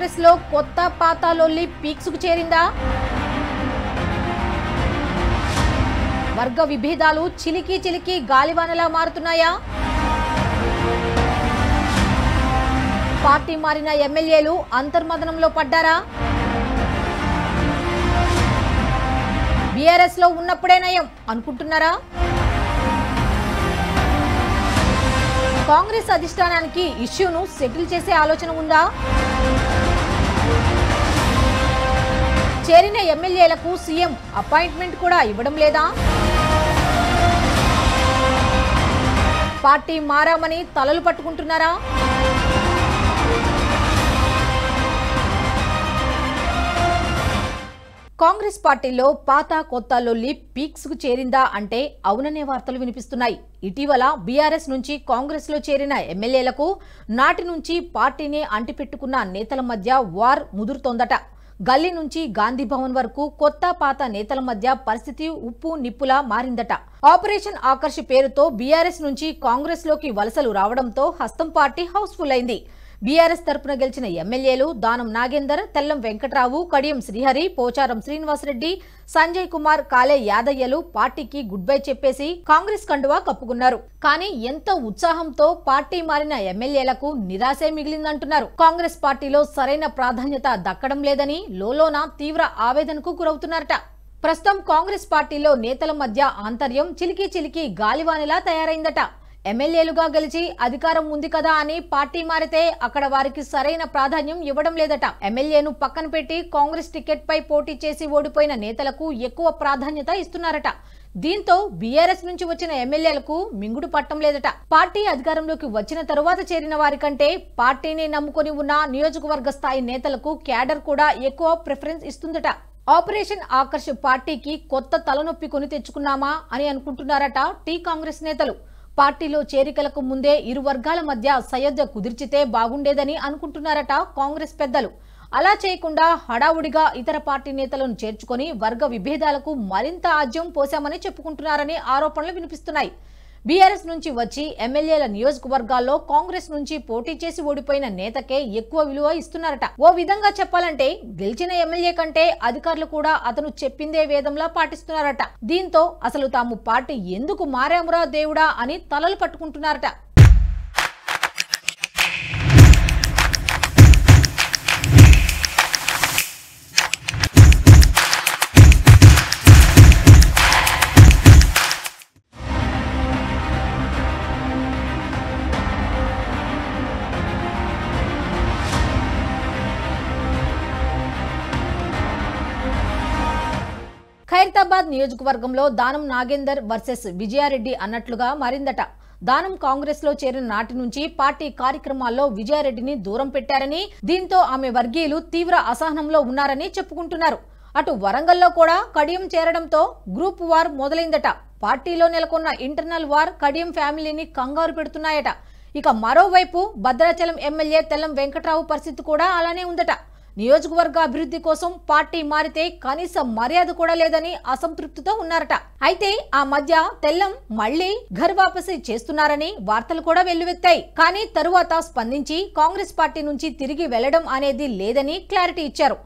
కాంగ్రెస్ లో కొత్త పాత లొల్లి పీక్స్కు చేరిందా? వర్గ విభేదాలు చిలికి చిలికి గాలివానలా మారుతున్నాయా? పార్టీ మారిన ఎమ్మెల్యేలు అంతర్మదనంలో పడ్డారా? బీఆర్ఎస్ లో ఉన్నప్పుడే నయం అనుకుంటున్నారా? కాంగ్రెస్ అధిష్టానానికి ఇష్యూను సెటిల్ చేసే ఆలోచన ఉందా? చేరిన ఎమ్మెల్యేలకు సీఎం అపాయింట్మెంట్ కూడా ఇవ్వడం లేదా? పార్టీ మారామని తలలు పట్టుకుంటున్నారా? కాంగ్రెస్ పార్టీలో పాత కొత్త లొల్లి పీక్స్ కు చేరిందా అంటే అవుననే వార్తలు వినిపిస్తున్నాయి. ఇటీవల బీఆర్ఎస్ నుంచి కాంగ్రెస్ లో చేరిన ఎమ్మెల్యేలకు నాటి నుంచి పార్టీని అంటిపెట్టుకున్న నేతల మధ్య వార్ ముదురుతోందట. గల్లీ నుంచి గాంధీ భవన్ వరకు కొత్త పాత నేతల మధ్య పరిస్థితి ఉప్పు నిప్పులా మారిందట. ఆపరేషన్ ఆకర్ష్ పేరుతో బీఆర్ఎస్ నుంచి కాంగ్రెస్ లోకి వలసలు రావడంతో హస్తం పార్టీ హౌస్ఫుల్ అయింది. బీఆర్ఎస్ తరపున గెలిచిన ఎమ్మెల్యేలు దానం నాగేందర్, తెల్లం వెంకట్రావు, కడియం శ్రీహరి, పోచారం శ్రీనివాసరెడ్డి, సంజయ్ కుమార్, కాలే యాదయ్యలు పార్టీకి గుడ్ బై చెప్పేసి కాంగ్రెస్ కండువా కప్పుకున్నారు. కానీ ఎంత ఉత్సాహంతో పార్టీ మారిన ఎమ్మెల్యేలకు నిరాశే మిగిలిందంటున్నారు. కాంగ్రెస్ పార్టీలో సరైన ప్రాధాన్యత దక్కడం లేదని లోలోన తీవ్ర ఆవేదనకు గురవుతున్నారట. ప్రస్తుతం కాంగ్రెస్ పార్టీలో నేతల మధ్య ఆంతర్యం చిలికి చిలికి గాలివానిలా తయారైందట. ఎమ్మెల్యేలుగా గెలిచి అధికారం ఉంది కదా అని పార్టీ మారితే అక్కడ వారికి సరైన ప్రాధాన్యం ఇవ్వడం లేదట. ఎమ్మెల్యేను పక్కన పెట్టి కాంగ్రెస్ టికెట్ పై పోటీ చేసి ఓడిపోయిన నేతలకు ఎక్కువ ప్రాధాన్యత ఇస్తున్నారట. దీంతో బీఆర్ఎస్ నుంచి వచ్చిన ఎమ్మెల్యేలకు మింగుడు పట్టం లేదట. పార్టీ అధికారంలోకి వచ్చిన తరువాత చేరిన వారి కంటే పార్టీని నమ్ముకొని ఉన్న నియోజకవర్గ స్థాయి నేతలకు క్యాడర్ కూడా ఎక్కువ ప్రిఫరెన్స్ ఇస్తుందట. ఆపరేషన్ ఆకర్ష్ పార్టీకి కొత్త తలనొప్పి కొని తెచ్చుకున్నామా అని అనుకుంటున్నారట టీ కాంగ్రెస్ నేతలు. పార్టీలో చేరికలకు ముందే ఇరు వర్గాల మధ్య సయోధ్య కుదిర్చితే బాగుండేదని అనుకుంటున్నారట కాంగ్రెస్ పెద్దలు. అలా చేయకుండా హడావుడిగా ఇతర పార్టీ నేతలను చేర్చుకొని వర్గ విభేదాలకు మరింత ఆజ్యం పోశామని చెప్పుకుంటున్నారని ఆరోపణలు వినిపిస్తున్నాయి. బీఆర్ఎస్ నుంచి వచ్చి ఎమ్మెల్యేల నియోజకవర్గాల్లో కాంగ్రెస్ నుంచి పోటీ చేసి ఓడిపోయిన నేతకే ఎక్కువ విలువ ఇస్తున్నారట. ఓ విధంగా చెప్పాలంటే గెలిచిన ఎమ్మెల్యే కంటే అధికారులు కూడా అతను చెప్పిందే వేదంలా పాటిస్తున్నారట. దీంతో అసలు తాము పార్టీ ఎందుకు మారామురా దేవుడా అని తలలు పట్టుకుంటున్నారట. ఖైరతాబాద్ నియోజకవర్గంలో దానం నాగేందర్ వర్సెస్ విజయారెడ్డి అన్నట్లుగా మారిందట. దానం కాంగ్రెస్ లో చేరిన నాటి నుంచి పార్టీ కార్యక్రమాల్లో విజయారెడ్డిని దూరం పెట్టారని, దీంతో ఆమె వర్గీయులు తీవ్ర అసహనంలో ఉన్నారని చెప్పుకుంటున్నారు. అటు వరంగల్లో కూడా కడియం చేరడంతో గ్రూప్ వార్ మొదలైందట. పార్టీలో నెలకొన్న ఇంటర్నల్ వార్ కడియం ఫ్యామిలీని కంగారు పెడుతున్నాయట. ఇక మరోవైపు భద్రాచలం ఎమ్మెల్యే తెల్లం వెంకట్రావు పరిస్థితి కూడా అలానే ఉందట. నియోజకవర్గ అభివృద్ధి కోసం పార్టీ మారితే కనీస మర్యాద కూడా లేదని అసంతృప్తితో ఉన్నారట. అయితే ఆ మధ్య తెల్లం మళ్లీ ఘర్ వాపసి చేస్తున్నారని వార్తలు కూడా వెల్లువెత్తాయి. కానీ తరువాత స్పందించి కాంగ్రెస్ పార్టీ నుంచి తిరిగి వెళ్లడం అనేది లేదని క్లారిటీ ఇచ్చారు.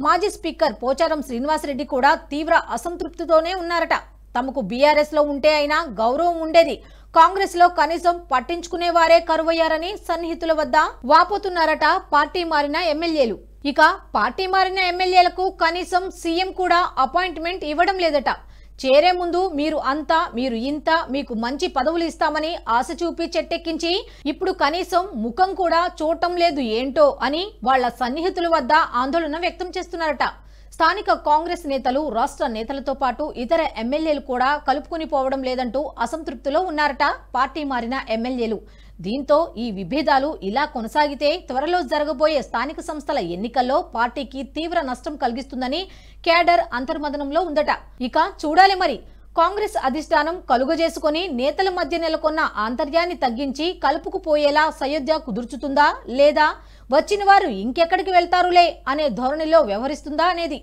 మాజీ స్పీకర్ పోచారం శ్రీనివాసరెడ్డి కూడా తీవ్ర అసంతృప్తితోనే ఉన్నారట. తమకు బీఆర్ఎస్ లో ఉంటే అయినా గౌరవం ఉండేది, కాంగ్రెస్ లో కనీసం పట్టించుకునేవారే కరువయ్యారని సన్నిహితుల వద్ద వాపోతున్నారట పార్టీ మారిన ఎమ్మెల్యేలు. ఇక పార్టీ మారిన ఎమ్మెల్యేలకు కనీసం సీఎం కూడా అపాయింట్మెంట్ ఇవ్వడం లేదట. చేరే ముందు మీరు అంతా, మీరు ఇంత, మీకు మంచి పదవులు ఇస్తామని ఆశ చూపి చెట్టెక్కించి ఇప్పుడు కనీసం ముఖం కూడా చూడటం లేదు ఏంటో అని వాళ్ల సన్నిహితుల వద్ద ఆందోళన వ్యక్తం చేస్తున్నారట. స్థానిక కాంగ్రెస్ నేతలు రాష్ట్ర నేతలతో పాటు ఇతర ఎమ్మెల్యేలు కూడా కలుపుకుని పోవడం లేదంటూ అసంతృప్తిలో ఉన్నారట పార్టీ మారిన ఎమ్మెల్యేలు. దీంతో ఈ విభేదాలు ఇలా కొనసాగితే త్వరలో జరగబోయే స్థానిక సంస్థల ఎన్నికల్లో పార్టీకి తీవ్ర నష్టం కలిగిస్తుందని క్యాడర్ అంతర్మదనంలో ఉందట. ఇక చూడాలి మరి. కాంగ్రెస్ అధిష్టానం కలుగజేసుకుని నేతల మధ్య నెలకొన్న ఆంతర్యాన్ని తగ్గించి కలుపుకుపోయేలా సయోధ్య కుదుర్చుతుందా, లేదా వచ్చిన వారు ఇంకెక్కడికి వెళ్తారులే అనే ధోరణిలో వ్యవహరిస్తుందా అనేది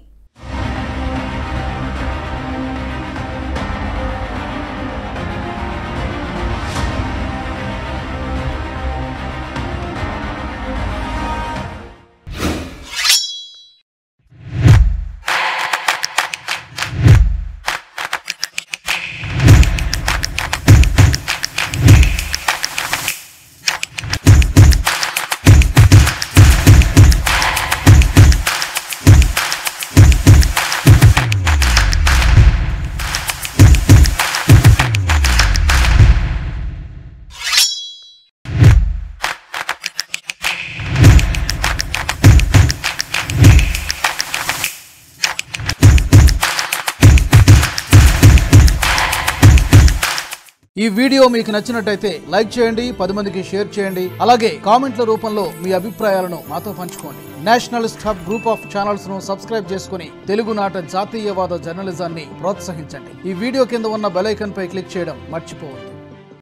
ఈ వీడియో మీకు నచ్చినట్టయితే లైక్ చేయండి, 10 మందికి షేర్ చేయండి. అలాగే కామెంట్ల రూపంలో మీ అభిప్రాయాలను మాతో పంచుకోండి. Nationalist hub group of channels ను సబ్స్క్రైబ్ చేసుకుని తెలుగునాట జాతీయవాద జర్నలిజాన్ని ప్రోత్సహించండి. ఈ వీడియో కింద ఉన్న బెల్ ఐకాన్ పై క్లిక్ చేయడం మర్చిపోవద్దు.